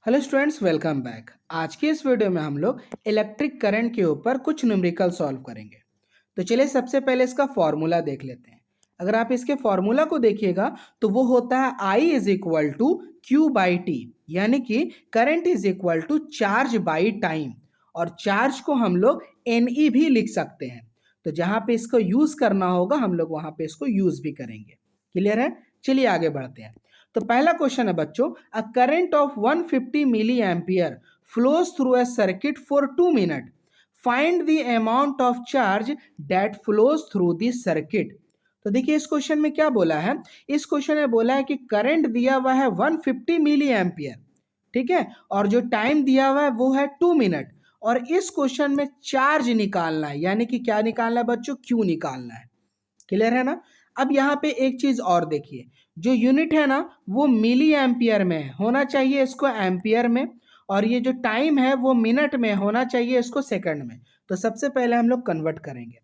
Hello students, welcome back. आज की इस वीडियो में हम लोग इलेक्ट्रिक करंट के ऊपर कुछ न्यूमेरिकल सॉल्व करेंगे। तो चलिए सबसे पहले इसका फॉर्मूला देख लेते हैं। अगर आप इसके फॉर्मूला को देखिएगा तो वो होता है I is equal to Q by T, यानी कि current is equal to charge by time. और चार्ज को हम लोग NE भी लिख सकते हैं। तो जहां पे इसको यूज करना होगा हम लोग वहां पे इसको यूज भी करेंगे। क्लियर है? चलिए आगे बढ़ते हैं। तो पहला क्वेश्चन है बच्चों, a current of 150 milliampere flows through a circuit for 2 minute, find the amount of charge that flows through the circuit. तो देखिए इस क्वेश्चन में क्या बोला है। इस क्वेश्चन में बोला है कि करंट दिया हुआ है 150 मिली एम्पियर, ठीक है, और जो टाइम दिया हुआ है वो है 2 मिनट। और इस क्वेश्चन में चार्ज निकालना है, यानी कि क्या निकालना है बच्चों? क्यू निकालना है। क्लियर है ना? अब यहाँ पे एक चीज और देखिए, जो यूनिट है ना वो मिली एम्पियर में होना चाहिए, इसको एम्पियर में। और ये जो टाइम है वो मिनट में होना चाहिए, इसको सेकंड में। तो सबसे पहले हम लोग कन्वर्ट करेंगे।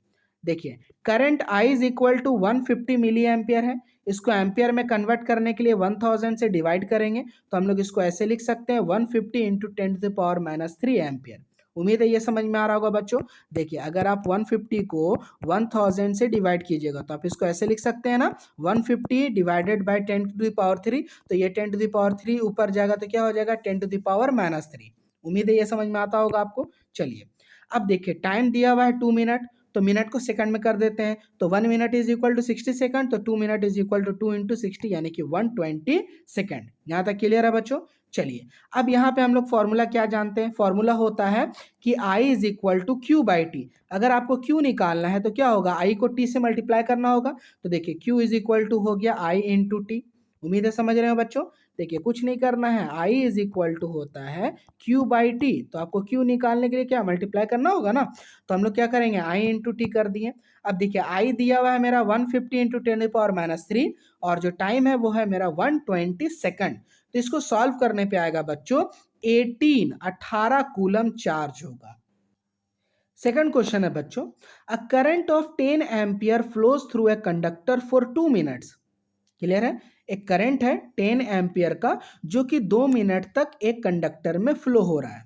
देखिए current I is equal to 150 milliampere है। इसको एम्पियर में कन्वर्ट करने के लिए 1000 से डिवाइड करेंगे। तो हम लोग इसको ऐसे लिख सकते हैं 150 इंटू 10⁻³ एम्पियर। उम्मीद है ये समझ में आ रहा होगा बच्चों। देखिए अगर आप 150 को 1000 से डिवाइड कीजिएगा तो आप इसको ऐसे लिख सकते हैं ना, 150 डिवाइडेड बाय 10⁻³ तो ये 10⁻³ ऊपर जाएगा तो क्या हो जाएगा 10⁻³ उम्मीद है ये समझ में आता होगा आपको। चलिए अब देखिए टाइम दिया हुआ है 2 मिनट, तो मिनट को सेकंड में कर देते हैं। तो 1 minute is equal to 60 second, तो 2 minute is equal to 2 into 60 यानी कि 120 सेकंड। यहाँ तक क्लियर है बच्चों? चलिए अब यहाँ पे हम लोग फॉर्मूला क्या जानते हैं। फॉर्मूला होता है कि I is equal to Q by T. अगर आपको क्यू निकालना है तो क्या होगा, I को टी से मल्टीप्लाई करना होगा। तो देखिए क्यू इज इक्वल टू हो गया I इंटू टी। उम्मीद है समझ रहे हो बच्चों। देखिए कुछ नहीं करना है, I इज इक्वल टू होता है क्यू बाई टी। तो आपको क्यू निकालने के लिए क्या मल्टीप्लाई करना होगा ना। तो हम लोग क्या करेंगे, I इंटू टी कर दिए। अब देखिए I दिया हुआ है मेरा 150 इंटू 10⁻³ और जो टाइम है वो है मेरा 120 सेकंड। तो इसको सॉल्व करने पे आएगा बच्चों 18 कूलम चार्ज होगा। सेकंड क्वेश्चन है बच्चों, a current of 10 ampere flows through a conductor for 2 minutes. Clear है? एक करंट है 10 एम्पियर का जो कि 2 मिनट तक एक कंडक्टर में फ्लो हो रहा है।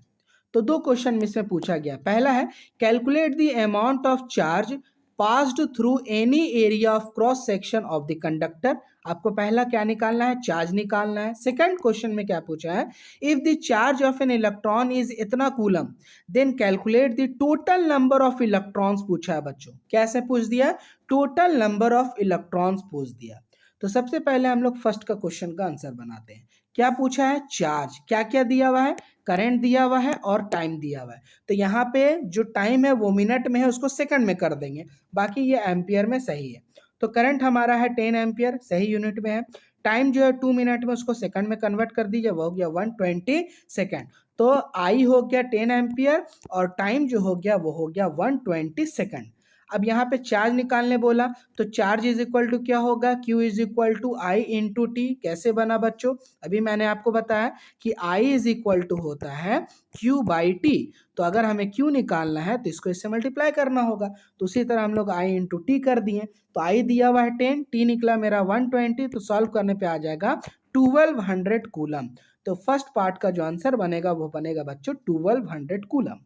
तो दो क्वेश्चन में इसमें पूछा गया। पहला है calculate the amount of charge passed through any area of cross section of the conductor. आपको पहला क्या निकालना है, चार्ज निकालना है। सेकंड क्वेश्चन में क्या पूछा है, if the charge of an electron is इतना coulomb then calculate the total number of electrons पूछा है बच्चों। कैसे पूछ दिया? टोटल नंबर ऑफ इलेक्ट्रॉन्स पूछ दिया। तो सबसे पहले हम लोग फर्स्ट का क्वेश्चन का आंसर बनाते हैं। क्या पूछा है? चार्ज। क्या क्या दिया हुआ है? करंट दिया हुआ है और टाइम दिया हुआ है। तो यहाँ पे जो टाइम है वो मिनट में है, उसको सेकंड में कर देंगे, बाकी ये एम्पियर में सही है। तो करंट हमारा है 10 एम्पियर, सही यूनिट में है। टाइम जो है 2 मिनट में, उसको सेकंड में कन्वर्ट कर दीजिए, वो हो गया 120 सेकंड। तो आई हो गया 10 एम्पियर और टाइम जो हो गया वो हो गया 120 सेकंड। अब यहाँ पे चार्ज निकालने बोला, तो चार्ज इज इक्वल टू क्या होगा, Q is equal to I into T. कैसे बना बच्चों? अभी मैंने आपको बताया कि I इज इक्वल टू होता है Q बाई टी। तो अगर हमें Q निकालना है तो इसको इससे मल्टीप्लाई करना होगा। तो उसी तरह हम लोग I इंटू टी कर दिए। तो I दिया हुआ है 10, T निकला मेरा 120, तो सॉल्व करने पे आ जाएगा 1200 कूलम। तो फर्स्ट पार्ट का जो आंसर बनेगा वो बनेगा बच्चों 1200 कूलम।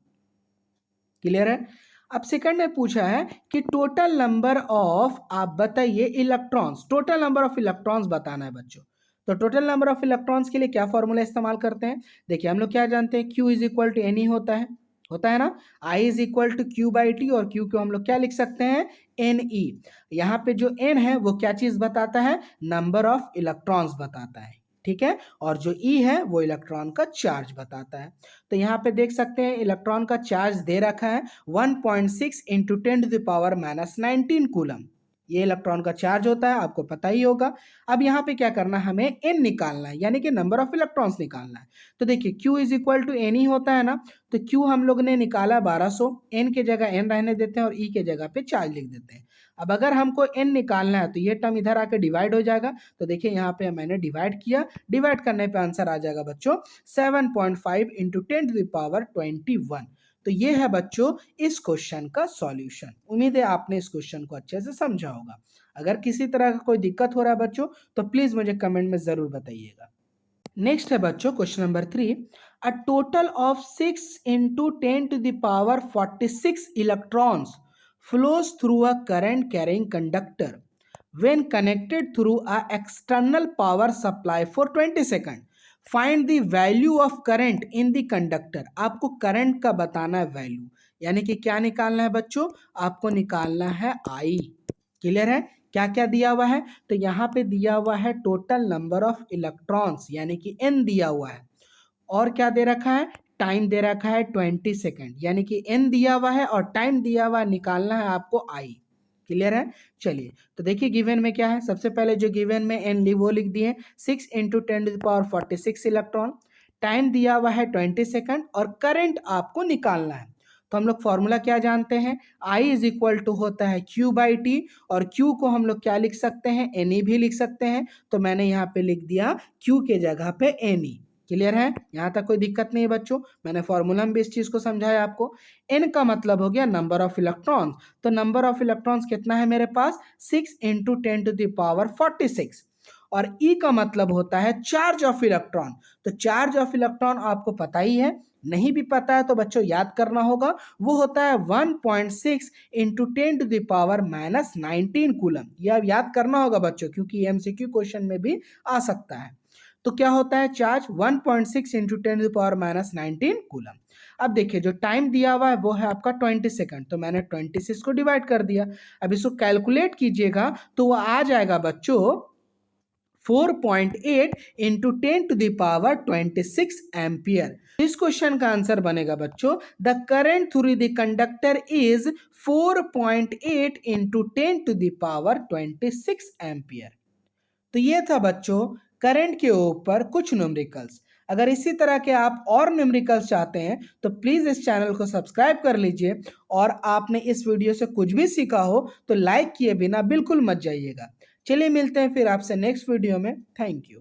क्लियर है? अब सेकंड में पूछा है कि टोटल नंबर ऑफ, आप बताइए electrons, total number of electrons बताना है बच्चों। तो टोटल नंबर ऑफ इलेक्ट्रॉन्स के लिए क्या फॉर्मूला इस्तेमाल करते हैं? देखिए हम लोग क्या जानते हैं, Q is equal to N E होता है ना। I is equal to Q by T और Q को हम लोग क्या लिख सकते हैं, एन ई। यहाँ पे जो N है वो क्या चीज बताता है, नंबर ऑफ इलेक्ट्रॉन्स बताता है, ठीक है। और जो E है वो इलेक्ट्रॉन का चार्ज बताता है। तो यहाँ पे देख सकते हैं इलेक्ट्रॉन का चार्ज दे रखा है 1.6 इंटू 10⁻⁻19 कूलम। ये इलेक्ट्रॉन का चार्ज होता है, आपको पता ही होगा। अब यहाँ पे क्या करना है, हमें N निकालना है, यानी कि नंबर ऑफ इलेक्ट्रॉन्स निकालना है। तो देखिए Q is equal to n ही होता है ना। तो Q हम लोग ने निकाला 1200, N के जगह N रहने देते हैं और E के जगह पे चार्ज लिख देते हैं। अब अगर हमको N निकालना है तो ये टर्म इधर आके डिवाइड हो जाएगा। तो देखिए यहाँ पे मैंने डिवाइड किया, डिवाइड करने पे आंसर आ जाएगा बच्चों 7.5 इंटू 10⁻21। तो ये है बच्चों इस क्वेश्चन का सॉल्यूशन। उम्मीद है आपने इस क्वेश्चन को अच्छे से समझा होगा। अगर किसी तरह का कोई दिक्कत हो रहा है बच्चों तो प्लीज मुझे कमेंट में जरूर बताइएगा। नेक्स्ट है बच्चों question number 3, a total of 6 into 10 to the power 46 electrons flows through a current carrying conductor when connected through a external power supply for 20 seconds. Find the value of current in the conductor. आपको current का बताना है value, यानी कि क्या निकालना है बच्चों, आपको निकालना है आई। क्लियर है? क्या क्या दिया हुआ है, तो यहाँ पे दिया हुआ है टोटल नंबर ऑफ इलेक्ट्रॉन्स यानी कि एन दिया हुआ है, और क्या दे रखा है, टाइम दे रखा है 20 सेकेंड, यानी कि एन दिया हुआ है और टाइम दिया हुआ है, निकालना है आपको आई। क्लियर है? चलिए तो देखिए गिवन में क्या है, सबसे पहले जो गिवन में एन वो लिख दिए 6 into 10⁻46 इलेक्ट्रॉन, टाइम दिया हुआ है 20 सेकेंड और करंट आपको निकालना है। तो हम लोग फॉर्मूला क्या जानते हैं, I इज इक्वल टू होता है Q/T, और Q को हम लोग क्या लिख सकते हैं, NE भी लिख सकते हैं, तो मैंने यहाँ पे लिख दिया Q के जगह पे NE। क्लियर है? यहाँ तक कोई दिक्कत नहीं है बच्चों, मैंने फॉर्मूला में भी इस चीज को समझाया आपको। N का मतलब हो गया नंबर ऑफ इलेक्ट्रॉन्स, तो नंबर ऑफ इलेक्ट्रॉन्स कितना है मेरे पास, 6 into 10⁻46, और E का मतलब होता है चार्ज ऑफ इलेक्ट्रॉन, तो चार्ज ऑफ इलेक्ट्रॉन आपको पता ही है, नहीं भी पता है तो बच्चों याद करना होगा, वो होता है 1.6 into 10⁻⁻19 कूलम। ये अब याद करना होगा बच्चों, क्योंकि एमसीक्यू क्वेश्चन में भी आ सकता है। तो क्या होता है चार्ज, 1.6 into 10⁻⁻19 कूलम। अब देखिए जो टाइम दिया हुआ है वो है आपका 20 सेकंड, तो मैंने 20 से इसको डिवाइड कर दिया। अब इसको कैलकुलेट कीजिएगा तो वो आ जाएगा बच्चों 4.8 into 10⁻26 एम्पियर। इस क्वेश्चन का आंसर बनेगा बच्चों, the current through the conductor is 4.8 into 10⁻26 ampere. तो ये था बच्चों करंट के ऊपर कुछ न्यूमेरिकल्स। अगर इसी तरह के आप और न्यूमेरिकल्स चाहते हैं तो प्लीज़ इस चैनल को सब्सक्राइब कर लीजिए, और आपने इस वीडियो से कुछ भी सीखा हो तो लाइक किए बिना बिल्कुल मत जाइएगा। चलिए मिलते हैं फिर आपसे नेक्स्ट वीडियो में। Thank you.